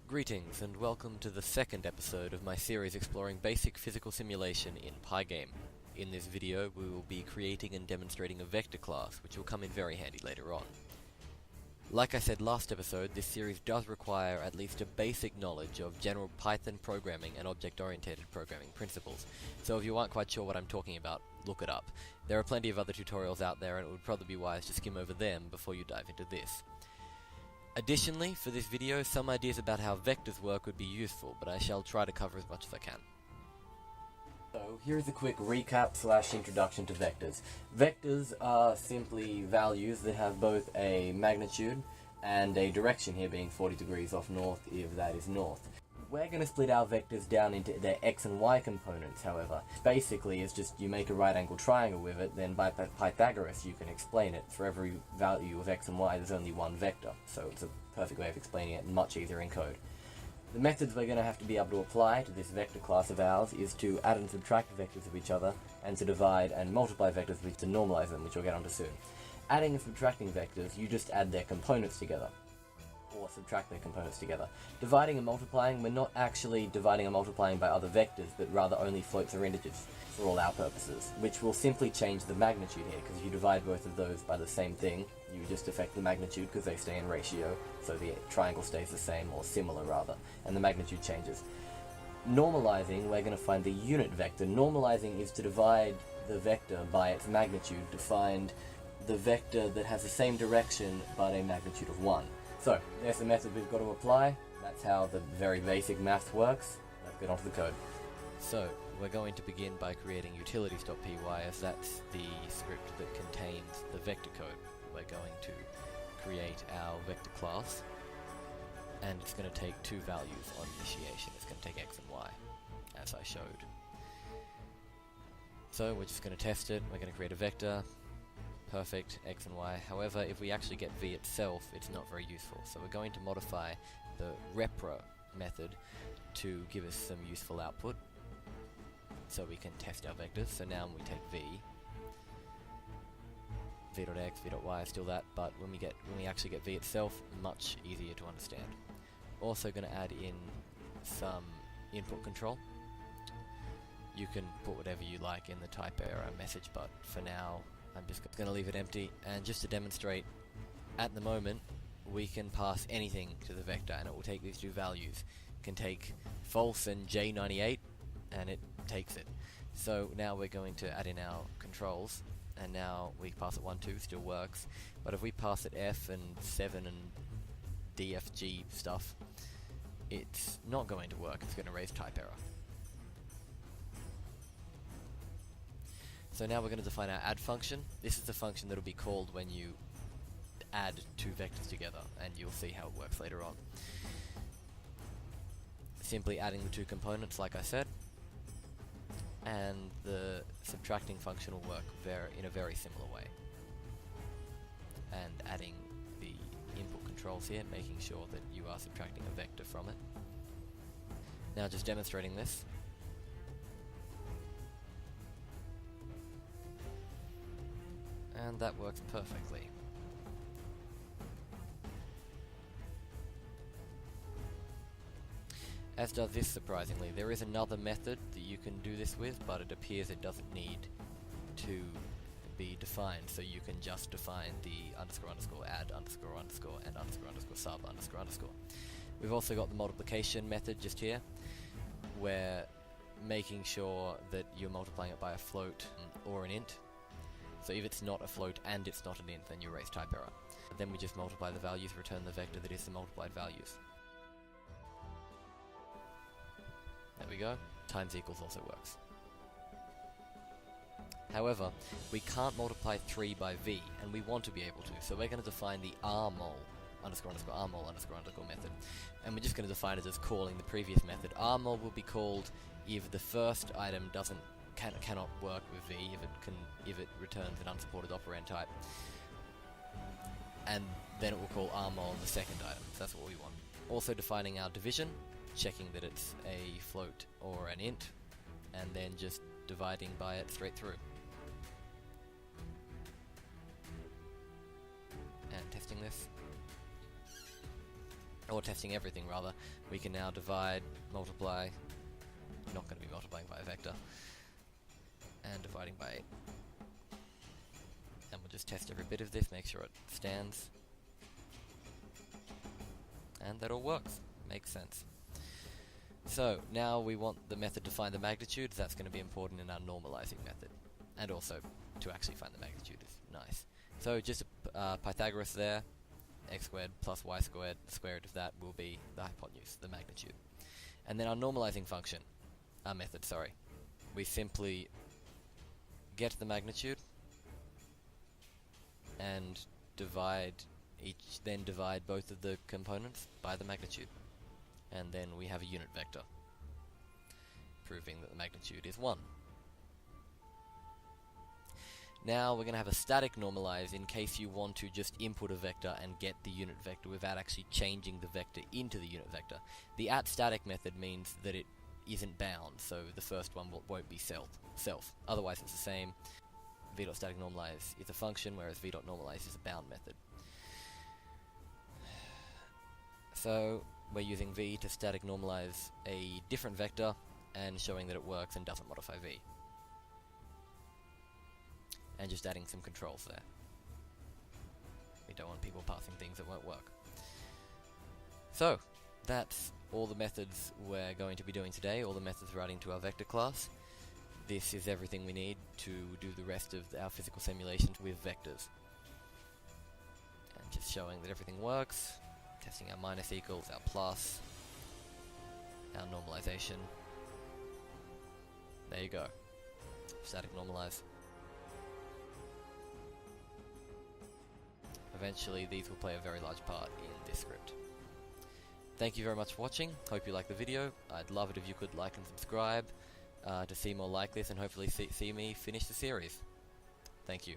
Greetings and welcome to the second episode of my series exploring basic physical simulation in Pygame. In this video we will be creating and demonstrating a vector class, which will come in very handy later on. Like I said last episode, this series does require at least a basic knowledge of general Python programming and object-oriented programming principles, so if you aren't quite sure what I'm talking about, look it up. There are plenty of other tutorials out there and it would probably be wise to skim over them before you dive into this. Additionally, for this video, some ideas about how vectors work would be useful, but I shall try to cover as much as I can. So, here's a quick recap / introduction to vectors. Vectors are simply values that have both a magnitude and a direction, here being 40 degrees off north if that is north. We're going to split our vectors down into their x and y components, however. Basically, it's just you make a right angle triangle with it, then by Pythagoras you can explain it. For every value of x and y there's only one vector, so it's a perfect way of explaining it, much easier in code. The methods we're going to have to be able to apply to this vector class of ours is to add and subtract vectors of each other, and to divide and multiply vectors to normalize them, which we'll get onto soon. Adding and subtracting vectors, you just add their components together, or subtract their components together. Dividing and multiplying, we're not actually dividing and multiplying by other vectors, but rather only floats or integers for all our purposes, which will simply change the magnitude here, because if you divide both of those by the same thing, you just affect the magnitude because they stay in ratio, so the triangle stays the same, or similar rather, and the magnitude changes. Normalizing, we're going to find the unit vector. Normalizing is to divide the vector by its magnitude to find the vector that has the same direction but a magnitude of 1. So, there's the method we've got to apply. That's how the very basic maths works. Let's get on to the code. So, we're going to begin by creating utilities.py, as that's the script that contains the vector code. We're going to create our vector class, and it's going to take two values on initiation. It's going to take x and y, as I showed. So, we're just going to test it. We're going to create a vector. Perfect, x and y. However, if we actually get v itself, it's not very useful. So we're going to modify the repro method to give us some useful output, so we can test our vectors. So now when we take v.x, v.y is still that, but when we actually get v itself, much easier to understand. Also going to add in some input control. You can put whatever you like in the type error message, but for now I'm just going to leave it empty. And just to demonstrate, at the moment we can pass anything to the vector and it will take these two values. It can take false and J98 and it takes it. So now we're going to add in our controls, and now we pass it 1, 2, still works. But if we pass it F and 7 and DFG stuff, it's not going to work. It's going to raise type error. So now we're going to define our add function. This is the function that will be called when you add two vectors together, and you'll see how it works later on. Simply adding the two components, like I said, and the subtracting function will work in a very similar way. And adding the input controls here, making sure that you are subtracting a vector from it. Now just demonstrating this. And that works perfectly. As does this, surprisingly. There is another method that you can do this with, but it appears it doesn't need to be defined, so you can just define the underscore underscore add underscore underscore and underscore underscore sub underscore underscore. We've also got the multiplication method just here, where making sure that you're multiplying it by a float or an int. So if it's not a float and it's not an int, then you raise type error. Then we just multiply the values, return the vector that is the multiplied values. There we go. Times equals also works. However, we can't multiply 3 by v, and we want to be able to, so we're going to define the rmul underscore underscore rmul underscore underscore method. And we're just going to define it as calling the previous method. Rmul will be called if the first item cannot work with v, if it returns an unsupported operand type, and then it will call rmul the second item. So that's what we want. Also defining our division, checking that it's a float or an int, and then just dividing by it straight through. And testing this. or testing everything rather, we can now divide, multiply, not going to be multiplying by a vector, and dividing by 8. And we'll just test every bit of this, make sure it stands. And that all works. Makes sense. So, now we want the method to find the magnitude. That's going to be important in our normalizing method. And also, to actually find the magnitude is nice. So, just Pythagoras there. X squared plus y squared, the square root of that will be the hypotenuse, the magnitude. And then our normalizing function, our method, sorry. We simply get the magnitude and divide both of the components by the magnitude. And then we have a unit vector, proving that the magnitude is 1. Now we're going to have a static normalize in case you want to just input a vector and get the unit vector without actually changing the vector into the unit vector. The @static method means that it isn't bound, so the first one won't be self. Otherwise it's the same. v.static normalize is a function, whereas v.normalize is a bound method. So we're using v to static normalize a different vector and showing that it works and doesn't modify v. And just adding some controls there. We don't want people passing things that won't work. So, that's all the methods we're going to be doing today, all the methods writing to our vector class. This is everything we need to do the rest of our physical simulations with vectors. And just showing that everything works, testing our minus equals, our plus, our normalization. There you go. Static normalize. Eventually, these will play a very large part in this script. Thank you very much for watching. Hope you liked the video. I'd love it if you could like and subscribe to see more like this and hopefully see me finish the series. Thank you.